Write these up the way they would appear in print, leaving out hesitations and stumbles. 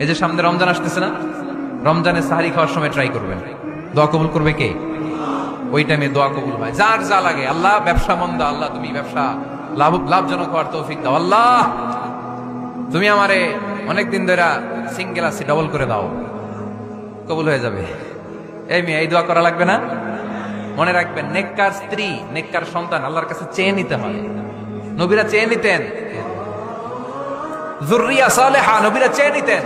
এই যে সামনে রমজান আসতেছে না, রমজানে সাহারি খাওয়ার সময় ট্রাই করবেন, দোয়া কবুল করবে কে? ওই টাইমে দোয়া কবুল হয়। যার যা লাগে, আল্লাহ ব্যবসা মন্দা, আল্লাহ তুমি ব্যবসা লাভজনক হওয়ার তৌফিক দাও, আল্লাহ তুমি আমারে অনেকদিন ধরে সিঙ্গেল আছি, ডবল করে দাও, কবুল হয়ে যাবে। এই মেয়ে, এই দোয়া করা লাগবে না? মনে রাখবেন, নেককার স্ত্রী, নেককার সন্তান আল্লাহর কাছে চেয়ে নিতে হয়। নবীরা চেয়ে নিতেন, যুররিয়া সালেহা নবীরা চেয়ে নিতেন।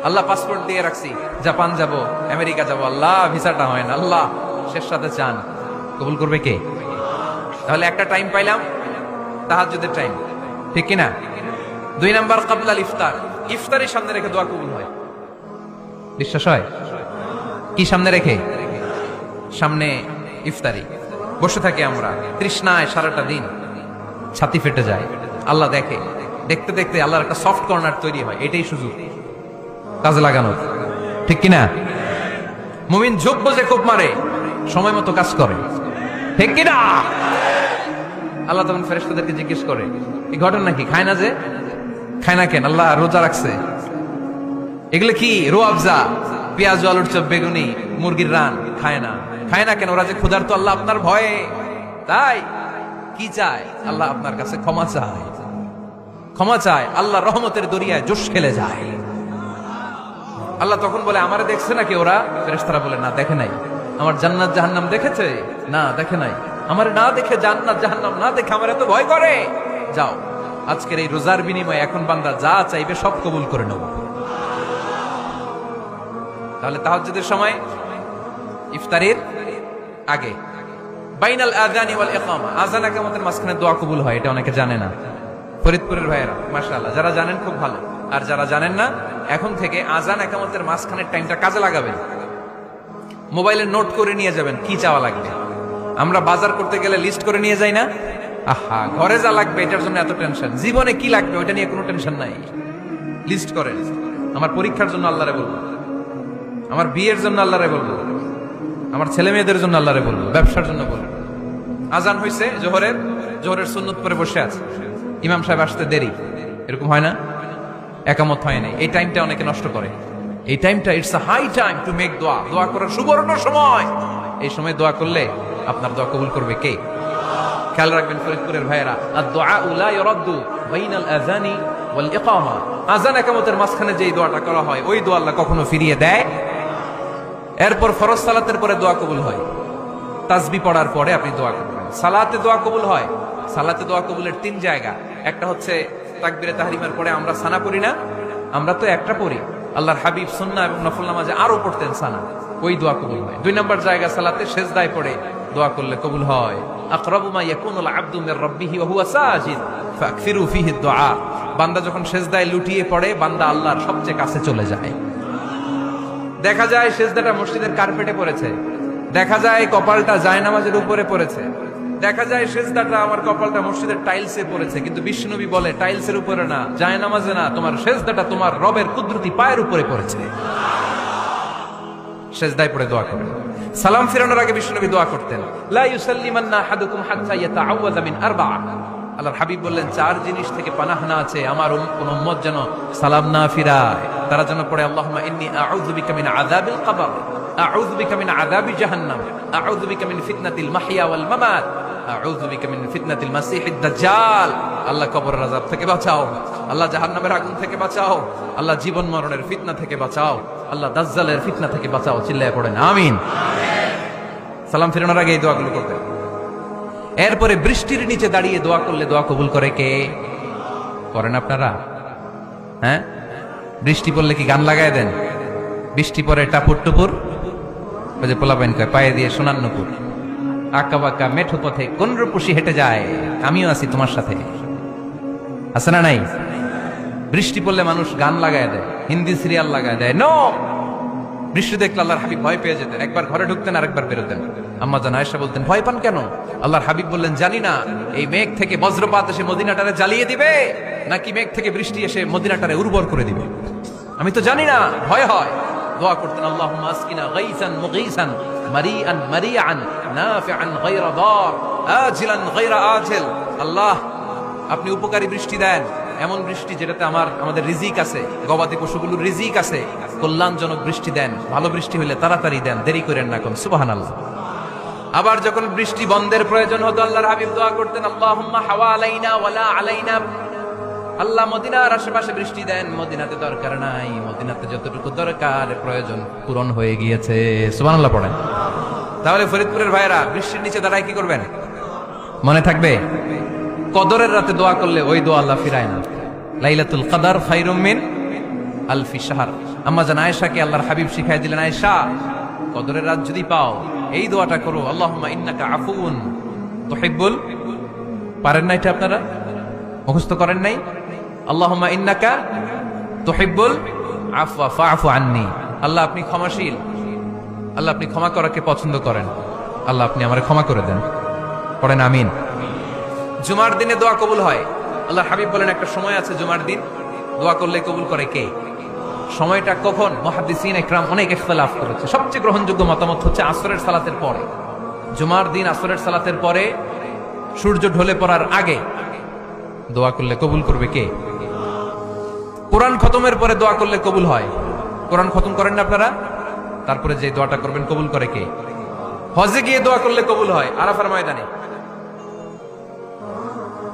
আল্লাহ পাসপোর্ট দিয়ে রাখছি, জাপান যাব, আমেরিকা যাব, আল্লাহ ভিসাটা হয় না, আল্লাহ শেষ সাথে চান, কবুল করবে কে? তাহলে একটা টাইম পাইলাম, তাহাজ্জুদের টাইম, ঠিক কিনা? 2 নাম্বার ক্বাবলাল ইফতার, ইফতারের সামনে রেখে দোয়া কবুল হয়। বিশ্বাস হয়? কি সামনে রেখে? সামনে ইফতারি, বসে থাকি আমরা তৃষ্ণায় সারাটা দিন, ছাতি ফেটে যায়, আল্লাহ দেখে, দেখতে দেখতে আল্লাহর একটা সফট কর্নার তৈরি হয়। এটাই সুযোগ কাজে লাগানোর, ঠিক কিনা? মুমিন যোগ্য যে কোপ মারে, সময় মতো কাজ করে, ঠিক কিনা? আল্লাহ তখন ফেরেশতাদেরকে জিজ্ঞেস করে, এই ঘটনা কি? খায় না যে, খায় না কেন? আল্লাহ রোজা রাখছে, এগুলো কি? রোয়াবজা, পেঁয়াজ, আলুর চপ, বেগুনি, মুরগির রান, খায় না। খায় না কেন? ওরা যে ক্ষুধার্ত, আল্লাহ আপনার ভয়ে। তাই কি চায়? আল্লাহ আপনার কাছে ক্ষমা চায়, ক্ষমা চায়, আল্লাহ রহমতের দরিয়ায় জোশ খেলে যায়। আল্লাহ তখন বলে, আমারে দেখছে নাকি ওরা? ফেরেশতারা বলে, না দেখে নাই। আমার জান্নাত জাহান্নাম দেখেছে? না দেখে নাই। আমারে না দেখে, জান্নাত জাহান্নাম না দেখে আমার এত ভয় করে? যাও, আজকের এই রোজার বিনিময়ে এখন বান্দা যা চাইবে সব কবুল করে নেব। তাহলে তাহাজ্জুদের সময়, ইফতারের আগে, বাইনাল আযানি ওয়াল ইকামা, আযান ইকামতের মাঝখানে দোয়া কবুল হয়। এটা অনেকে জানে না। ফরিদপুরের ভাইয়েরা মাশাআল্লাহ, যারা জানেন খুব ভালো, আর যারা জানেন না, এখন থেকে আযান ইকামতের মাঝখানের টাইমটা কাজে লাগাবেন। মোবাইলে নোট করে নিয়ে যাবেন কি চাওয়া লাগবে। আমরা বাজার করতে গেলে লিস্ট করে নিয়ে যাই না? আহা, ঘরে যা লাগবে এটার জন্য এত টেনশন, জীবনে কি লাগবে ওইটা নিয়ে কোনো টেনশন নাই। লিস্ট করেন। আমার পরীক্ষার জন্য আল্লাহরে বলবো, আমার বিয়ের জন্য আল্লাহরে বলবো, আমার ছেলে মেয়েদের জন্য আল্লাহরে বলবো, ব্যবসার জন্য বলবো। আজান হয়েছে জোহরের সুন্নত পরে বসে আছে, ইমাম সাহেব আসতে দেরি, এরকম হয় না? একামত হয় নাই, এই টাইমটা অনেকে নষ্ট করে। এই টাইমটা it's a high time to make দোয়া, দোয়া করার সুবর্ণ সময়। এই সময় দোয়া করলে আপনার দোয়া কবুল করবে কে? খেয়াল রাখবেন ফরিদপুরের ভাইয়েরা, আদ-দুআউ লা ইউরাদ্দু বাইনাল আযানি ওয়াল ইকামা, আযান ইকামতের মাঝখানে যেই দোয়াটা করা হয় ওই দোয়া আল্লাহ কখনো ফিরিয়ে দেয়। এরপর ফরজ সালাতের পরে দোয়া কবুল হয়, তাসবিহ পড়ার পরে আপনি দোয়া করবেন। সালাতে দোয়া কবুল হয়, সালাতে দোয়া কবুলের 3 জায়গা। একটা হচ্ছে তাকবীরে তাহরিমার পরে আমরা সানা পড়ি না, আমরা তো একটা পড়ি, আল্লাহর হাবিব সুন্নাহ এবং নফল নামাজে আরো পড়তেন সানা, ওই দোয়া কবুল হয়। 2 নম্বর জায়গা, সালাতে সেজদায় পড়ে দোয়া করলে কবুল হয়। আকরাবু মা ইয়াকুনুল আবদু মির রাব্বিহি ওয়া হুয়া সাজিদ ফাকসিরু ফিহি দুআ, বান্দা যখন সেজদায় লুটিয়ে পড়ে, বান্দা আল্লাহর সবচেয়ে কাছে চলে যায়। দেখা যায় সেজদাটা মসজিদের কার্পেটে পড়েছে, দেখা যায় কপালটা জায়নামাজের উপরে পড়েছে, দেখা যায় সেজদাটা, আমার কপালটা মসজিদের টাইলসে পড়েছে, কিন্তু বিশ্বনবী বলে টাইলসের উপরে না, জায়নামাজে না, তোমার সেজদাটা তোমার রবের কুদরতি পায়ের উপরে পড়েছে। সেজদায় পড়ে দোয়া করেন। সালাম ফিরানোর আগে বিশ্বনবী দোয়া করতেন, লা ইউসাল্লিমান্না আহাদুকুম হাত্তা ইয়াতাআওয়াযা মিন আরবা'a, আল্লাহর হাবিব বললেন 4 জিনিস থেকে পানাহ না আছে আমার কোন উম্মত যেন সালাম না ফিরায়। তারা যেন পড়ে, আল্লাহুম্মা ইন্নী আউযু বিকা মিন আযাবিল কবর, আউযু বিকা মিন আযাবি জাহান্নাম, আউযু বিকা মিন ফিতনাতিল মাহইয়া ওয়াল মামাত, আউযু বিকা মিন ফিতনাতিল মাসিহিদ দাজ্জাল। আল্লাহ কবরের আযাব থেকে বাঁচাও, আল্লাহ জাহান্নামের আগুন থেকে বাঁচাও, আল্লাহ জীবন মরণের ফিতনা থেকে বাঁচাও, আল্লাহ দাজ্জালের ফিতনা থেকে বাঁচাও। চিল্লায়ে পড়েন আমিন। সালাম ফিরানোর আগে এই দোয়াগুলো করবেন। এরপরে বৃষ্টির নিচে দাঁড়িয়ে দোয়া করলে দোয়া কবুল করে কে? করেন আপনারা? হ্যাঁ, বৃষ্টি পড়লে কি গান লাগায় দেন? বৃষ্টি পরে টাপুর টুপুর, ওই যে পোলাপাইন কয় পায়ে দিয়ে সোনার নুপুর, আঁকা বাঁকা মেঠো পথে কোন রূপসী হেঁটে যায়, আমিও আছি তোমার সাথে, আছে না নাই? বৃষ্টি পড়লে মানুষ গান লাগায় দেয়, হিন্দি সিরিয়াল লাগায় দেয়। নো, বৃষ্টি দেখলে আল্লাহর হাবিব ভয় পেয়ে যেতেন, একবার ঘরে ঢুকতেন আরেকবার বেরোতেন। আম্মা জান আয়েশা বলতেন, ভয় পান কেন? আল্লাহর হাবিব বললেন, জানি না এই মেঘ থেকে বজ্রপাত এসে মদিনাটারে জ্বালিয়ে দিবে, নাকি মেঘ থেকে বৃষ্টি এসে মদিনাটারে উর্বর করে দিবে, আমি তো জানি না, ভয় হয়। দোয়া করতেন, আল্লাহুম্মা আসকিনা গাইসান মুগীসান মারিআন মারিআন নাফিআন গায়রা দার আজিলান গায়রা আজিল, আল্লাহ আপনি উপকারী বৃষ্টি দেন, এমন বৃষ্টি যেটাতে আমাদের রিজিক আছে, গবাদি পশুগুলোর রিজিক আছে, কল্যাণজনক বৃষ্টি দেন, ভালো বৃষ্টি হলে তাড়াতাড়ি দেন, দেরি করেন না কোন। সুবহানাল্লাহ। আবার যখন বৃষ্টি বন্ধের প্রয়োজন হতো আল্লাহর হাবিব দোয়া করতেন, আল্লাহুম্মা হাওয়া আলাইনা ওয়ালা আলাইনা। আল্লাহ মদিনার আশেপাশে বৃষ্টি দেন, মদিনাতে দরকার নাই, মদিনাতে যতটুকু দরকার প্রয়োজন পূরণ হয়ে গিয়েছে। সুবহানাল্লাহ পড়েন। তাহলে ফরিদপুরের ভাইরা বৃষ্টির নিচে দাঁড়ায় কি করবেন মনে থাকবে? কদরের রাতে দোয়া করলে ওই দোয়া আল্লাহ ফিরায় না। লাইলাতুল কদর খায়রুম মিন আলফি শাহর। আম্মা জান আয়েশাকে আল্লাহর হাবিব শিখাই দিলেন, আয়েশা কদরের রাত যদি পাও এই দোয়াটা করো, আল্লাহুম্মা ইন্নাকা আফুউন তুহিব্বুল। পারেন না এটা আপনারা? মুখস্থ করেন নাই? আল্লাহুম্মা ইন্নাকা তুহিব্বুল আফওয়া ফাআফু আন্নি। আল্লাহ আপনি ক্ষমাশীল, আল্লাহ আপনি ক্ষমা করাকে পছন্দ করেন, আল্লাহ আপনি আমারে ক্ষমা করে দেন। পড়েন আমিন। জুমার দিনে দোয়া কবুল হয়। আল্লাহ হাবিব বলেন একটা সময় আছে জুমার দিন দোয়া করলে কবুল করে কে? সময়টা কখন? মুহাদ্দিসিন ইকরাম অনেক ইখতিলাফ করেছে। সবচেয়ে গ্রহণযোগ্য মতামত হচ্ছে আসরের সালাতের পরে। জুমার দিন আসরের সালাতের পরে সূর্য ঢলে পড়ার আগে দোয়া করলে কবুল করবে কে? কোরআন খতমের পরে দোয়া করলে কবুল হয়। কোরআন খতম করেন না আপনারা? তারপরে যে দোয়াটা করবেন কবুল করে কে? হজে গিয়ে দোয়া করলে কবুল হয়। আরাফার ময়দানে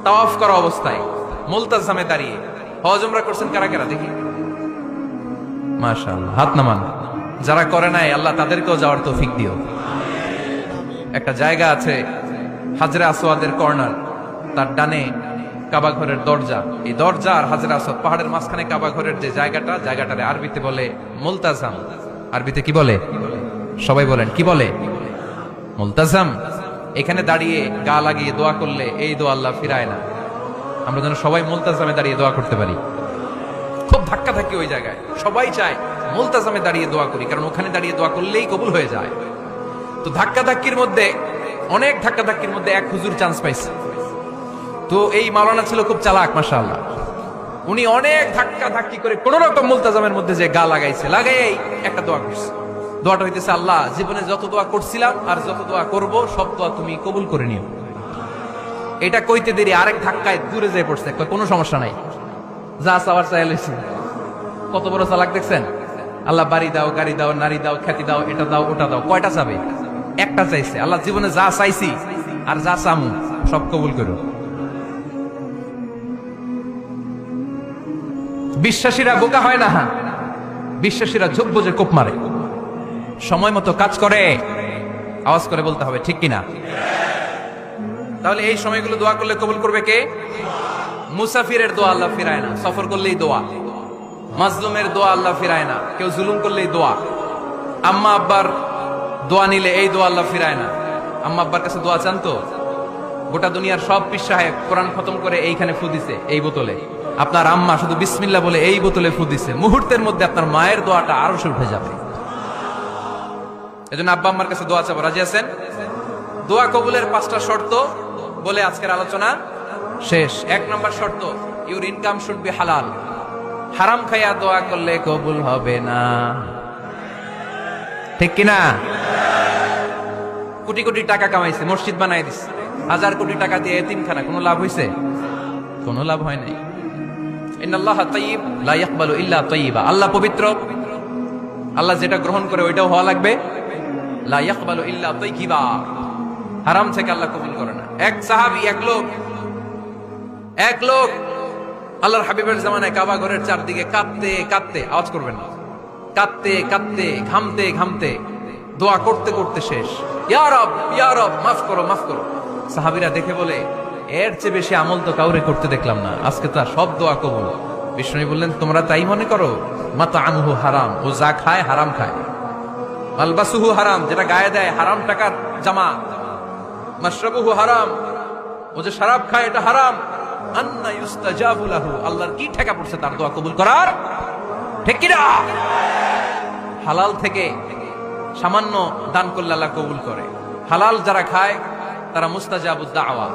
তাওয়াফ করা অবস্থায় মুলতাজামে দাঁড়িয়ে। হজ উমরা করছেন কারা কারা দেখি? মাশাআল্লাহ, হাত নামান। যারা করে নাই আল্লাহ তাদেরকেও যাওয়ার তৌফিক দিও। একটা জায়গা আছে হাজরে আসওয়াদের কর্নার, তার ডানে কাবা ঘরের দরজা। এই দরজা আর হাজরে আসওয়াদ পাহাড়ের মাঝখানে কাবা ঘরের যে জায়গাটারে আরবিতে বলে মুলতাজাম। আরবিতে কি বলে? সবাই বলেন কি বলে? মুলতাজাম। এখানে দাঁড়িয়ে গা লাগিয়ে দোয়া করলে এই দোয়া আল্লাহ ফিরায় না। আমরা যেন সবাই মুলতাজামে দাঁড়িয়ে দোয়া করতে পারি। খুব ধাক্কা থাকি ওই জায়গায়, সবাই চায় মুলতাজামে দাঁড়িয়ে দোয়া করি, কারণ ওখানে দাঁড়িয়ে দোয়া করলেই কবুল হয়ে যায়। তো ধাক্কা ধাক্কির মধ্যে, অনেক ধাক্কা ধাক্কির মধ্যে এক হুজুর চান্স পাইছে। তো এই মাওলানা ছিল খুব চালাক মাশাআল্লাহ। উনি অনেক ধাক্কা ধাক্কি করে কোন রকম মুলতাজামের মধ্যে যে গা লাগাইছে, লাগাই একটা দোয়া করছে। দোয়াটা হইতেছে, আল্লাহ জীবনে যত দোয়া করছিলাম আর যত দোয়া করব সব দোয়া তুমি কবুল করে নিও। এটা কইতে দেরি আরেক ধাক্কায় দূরে যেয়ে পড়ছে। কোনো সমস্যা নাই, যা চাওয়ার চাই লইছি। কত বড় চালাক দেখছেন? আল্লাহ বাড়ি দাও, গাড়ি দাও, নারী দাও, খ্যাতি দাও, এটা দাও, ওটা দাও। কয়টা চাবে? একটা চাইছে। আল্লাহ জীবনে যা চাইছি আর যা চামু সব কবুল করো। বিশ্বাসীরা বোকা হয় না, বিশ্বাসীরা ঝোপ বোঝে কোপ মারে। সময় মতো কাজ করে, আওয়াজ করে বলতে হবে ঠিক কিনা? তাহলে এই সময়গুলো দোয়া করলে কবুল করবে কে? মুসাফিরের দোয়া আল্লাহ ফিরায় না, সফর করলেই দোয়া। মাজলুমের দোয়া আল্লাহ ফিরায় না, কেউ জুলুম করলেই দোয়া। আম্মা আব্বার দোয়া নিলে এই দোয়া আল্লাহ ফিরায় না। আম্মা আব্বার কাছে দোয়া চান তো? গোটা দুনিয়ার সব পীর সাহেব কোরআন খতম করে এইখানে ফু দিছে এই বোতলে, আপনার আম্মা শুধু বিসমিল্লাহ বলে এই বোতলে ফু দিছে, মুহূর্তের মধ্যে আপনার মায়ের দোয়াটা আরো উঠে যাবে। এজন্য আব্বা আম্মার কাছে দোয়া চাবো। রাজি আছেন? দোয়া কবুলের 5টা শর্ত বলে আজকের আলোচনা শেষ। 1 নম্বর শর্ত, ইউর ইনকাম শুড বি হালাল। হারাম খাইয়া দোয়া করলে কবুল হবে না, ঠিক কিনা? কোটি কোটি টাকা কামাইছে, মসজিদ বানাই দিছে, 1000 কোটি টাকা দিয়ে এতিমখানা, কোনো লাভ হইছে? কোনো লাভ হয় নাই। ইন্নাল্লাহা তাইয়্যিব লা ইয়াকবালু ইল্লা তাইয়্যিবা। আল্লাহ পবিত্র, আল্লাহ যেটা গ্রহণ করে ওইটাও হওয়া লাগবে। লা ইয়াকবালু ইল্লা তাইয়্যিবা। হারাম থেকে আল্লাহ কবুল করে না। এক সাহাবী, এক লোক আল্লাহর হাবিবের জামানায় কাবা ঘরের চারদিকে কাঁদতে কাঁদতে, আওয়াজ করবেন না, কাঁদতে কাঁদতে, ঘামতে ঘামতে, দোয়া করতে করতে শেষ। ইয়া রব, ইয়া রব, মাফ করো, মাফ করো। সাহাবীরা দেখে বলে, এর চেয়ে বেশি আমল তো কাউরে করতে দেখলাম না, আজকে তার সব দোয়া কবুল। বিষ্ণু বললেন, তোমরা তাই মনে করো? মাতাআমুহু হারাম, ও যা খায় হারাম খায়। মালবাসুহু হারাম, যেটা গায়ে দেয় হারাম টাকার জামা। মাশরাবুহু হারাম, ও যে শরাব খায় এটা হারাম। আন্না ইউস্তাজাবু লাহু, আল্লাহর কি ঠেকা পড়ছে তার দোয়া কবুল করার? ঠিক কি না? হালাল থেকে সামান্য দান করলে আল্লাহ কবুল করে। হালাল যারা খায় তারা মুস্তাজাবুদ দাওয়া।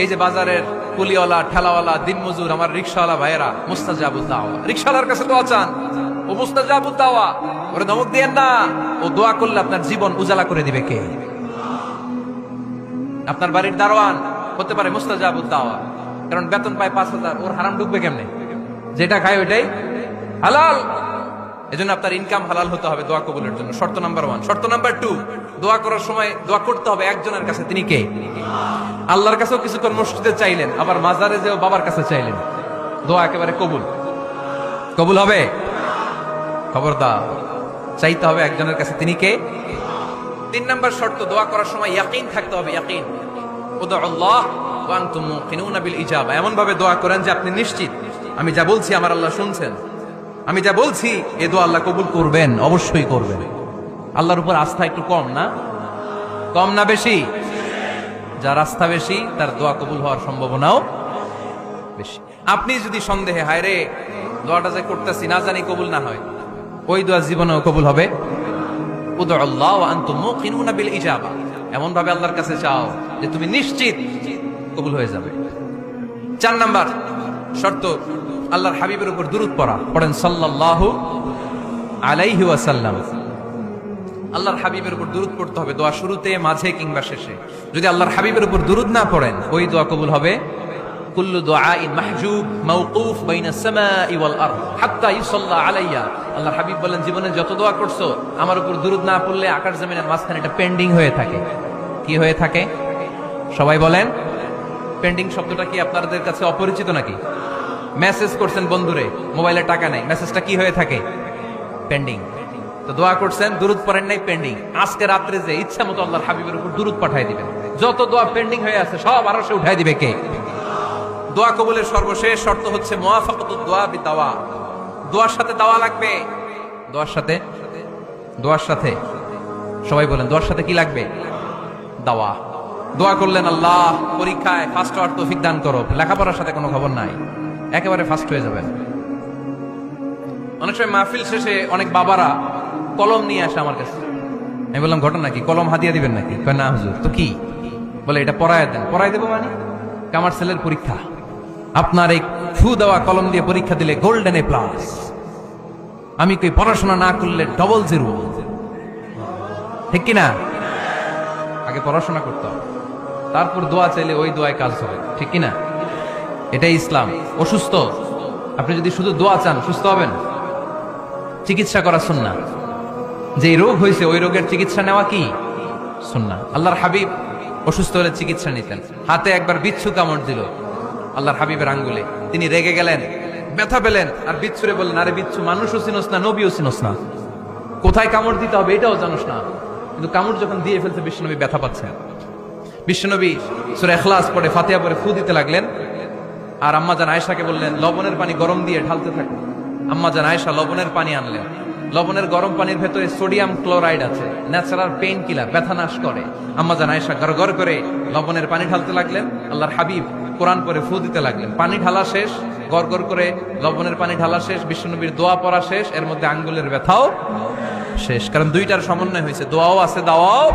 এই যে বাজারের কুলিওয়ালা, ঠেলাওয়ালা, দিনমজুর, আমার রিকশাওয়ালা ভাইয়েরা, মুস্তাজাবুদ দাওয়া। রিকশাওয়ালার কাছে দোয়া চান, ও মুস্তাজাবুদ দাওয়া। ওরে ধমক দিয়েন না, ও দোয়া করলে আপনার জীবন উজালা করে দিবে কে? আপনার বাড়ির দারোয়ান হতে পারে মুস্তাজাবুদ দাওয়া, কারণ বেতন পায় 5000, ওর হারাম ঢুকবে কেমনে? যেটা খায় ওইটাই হালাল। এজন্য আপনার ইনকাম হালাল হতে হবে দোয়া কবুলের জন্য। শর্ত নাম্বার 1। শর্ত নাম্বার 2, দোয়া করার সময় দোয়া করতে হবে একজনের কাছে। তিনি কে? আল্লাহর কাছেও কিছুক্ষণ মসজিদে চাইলেন, আবার মাজারে যেও বাবার কাছে চাইলেন, দোয়া একেবারে কবুল। কবুল হবে? খবরদার, চাইতে হবে একজনের কাছে। তিনি কে? 3 নাম্বার শর্ত, দোয়া করার সময় ইয়াকিন থাকতে হবে। ইয়াকিন, উদউল্লাহ ওয়া আনতুম মুকিনুনা বিল ইজাবা। এমন ভাবে দোয়া করেন যে আপনি নিশ্চিত আমি যা বলছি আমার আল্লাহ শুনছেন, আমি যা বলছি এই দোয়া আল্লাহ কবুল করবেন, অবশ্যই করবেন। আল্লাহর উপর আস্থা একটু কম না? কম না বেশি? যার আস্থা বেশি তার দোয়া কবুল হওয়ার সম্ভাবনাও বেশি। আপনি যদি সন্দেহে হায় রে দোয়াটা যে করতেছি না জানি কবুল না হয়, ওই দোয়া জীবনেও কবুল হবে। উদউল্লাহ ওয়া আনতুম মুকিনুনা বিল ইজাবা, এমন ভাবে আল্লাহর কাছে চাও যে তুমি নিশ্চিত কবুল হয়ে যাবে। 4 নাম্বার শর্ত, আল্লাহর হাবিবের উপর দুরূদ পড়া। পড়েন সাল্লাল্লাহু আলাইহি ওয়াসাল্লাম। আল্লাহর হাবিবের উপর দুরূদ পড়তে হবে দোয়া শুরুতে, মাঝে কিংবা শেষে। যদি আল্লাহর হাবিবের উপর দুরূদ না পড়েন ওই দোয়া কবুল হবে কুল্লু দুআইন মাহজুব মাওকুফ বাইনাস সামাই ওয়াল আরদ হাত্তা ইউসাল্লা আলাইয়া। আল্লাহর হাবিব বলেন জীবনে যত দোয়া করছো আমার উপর দুরূদ না পড়লে আকাশ জমিনের মাঝখানে এটা পেন্ডিং হয়ে থাকে। কি হয়ে থাকে? সবাই বলেন। পেন্ডিং শব্দটা কি আপনাদের কাছে অপরিচিত নাকি? মেসেজ করছেন বন্ধুরে, মোবাইলে টাকা নাই, মেসেজটা কি হয়ে থাকে? পেন্ডিং। তো দোয়া করছেন, দুরূদ পড়েন নাই, পেন্ডিং। আজকে রাত্রে যে ইচ্ছা মতো আল্লাহর হাবিবের উপর দুরূদ পাঠিয়ে দিবেন, যত দোয়া পেন্ডিং হয়ে আছে সব আরশে উঠাই দিবে কে? দোয়া কবুলের সর্বশেষ শর্ত হচ্ছে মুওয়াফাকাতুদ দোয়া বিদাওয়া। দোয়ার সাথে দাওয়া লাগবে। দোয়ার সাথে সবাই বলেন, দোয়ার সাথে কি লাগবে? দাওয়া। দোয়া করলেন আল্লাহ পরীক্ষায় ফার্স্ট হওয়ার তৌফিক দান করো, লেখাপড়ার সাথে কোনো খবর নাই, একেবারে ফার্স্ট হয়ে যাবেন। অনেক সময় মাহফিল শেষে অনেক বাবারা কলম নিয়ে আসে আমার কাছে। আমি বললাম ঘটনা কি? কলম হাদিয়া দিবেন নাকি? কয় না হুজুর। তো কি? বলে এটা পড়ায় দেন। পড়ায় দেবো মানে? আমার ছেলের পরীক্ষা, আপনার এই ফু দেওয়া কলম দিয়ে পরীক্ষা দিলে গোল্ডেন A+। আমি কই পড়াশোনা না করলে ডবল 0। ঠিক কিনা? আগে পড়াশোনা করতে হবে, তারপর দোয়া চাইলে ওই দোয়ায় কাজ হবে। ঠিক কিনা? এটাই ইসলাম। অসুস্থ আপনি যদি শুধু দোয়া চান সুস্থ হবেন? চিকিৎসা করা সুন্নাহ। যে রোগ হয়েছে ওই রোগের চিকিৎসা নেওয়া কি সুন্নাহ। আল্লাহর হাবিব অসুস্থ হলে চিকিৎসা নিতেন। হাতে একবার বিচ্ছু কামড় দিল আল্লাহর হাবিবের আঙ্গুলে, তিনি রেগে গেলেন, ব্যথা পেলেন, আর বিচ্ছুরে বললেন আরে বিচ্ছু মানুষও চিনোস না, নবীও চিনোস না, কোথায় কামড় দিতে হবে এটাও জানোস না। কিন্তু কামড় যখন দিয়ে ফেলতে বিশ্বনবী ব্যথা পাচ্ছেন। বিশ্বনবী সূরা ইখলাস পড়ে ফাতিহা পড়ে ফু দিতে লাগলেন, আর আম্মাজান আয়েশাকে বললেন লবণের পানি গরম দিয়ে ঢালতে থাকো। আম্মাজান আয়েশা লবণের পানি আনলেন। লবণের গরম পানির ভেতরে সোডিয়াম ক্লোরাইড আছে, ন্যাচারাল পেইন কিলার, ব্যথা নাশ করে। আম্মাজান আয়েশা গড়গড় করে লবণের পানি ঢালতে লাগলেন, আল্লাহর হাবিব কোরআন পড়ে ফু দিতে লাগলেন। পানি ঢালা শেষ, গড়গড় করে লবণের পানি ঢালা শেষ, বিশ্বনবীর দোয়া পড়া শেষ, এর মধ্যে আঙ্গুলের ব্যথাও শেষ। কারণ দুইটার সমন্বয় হয়েছে, দোয়াও আছে দাওয়াও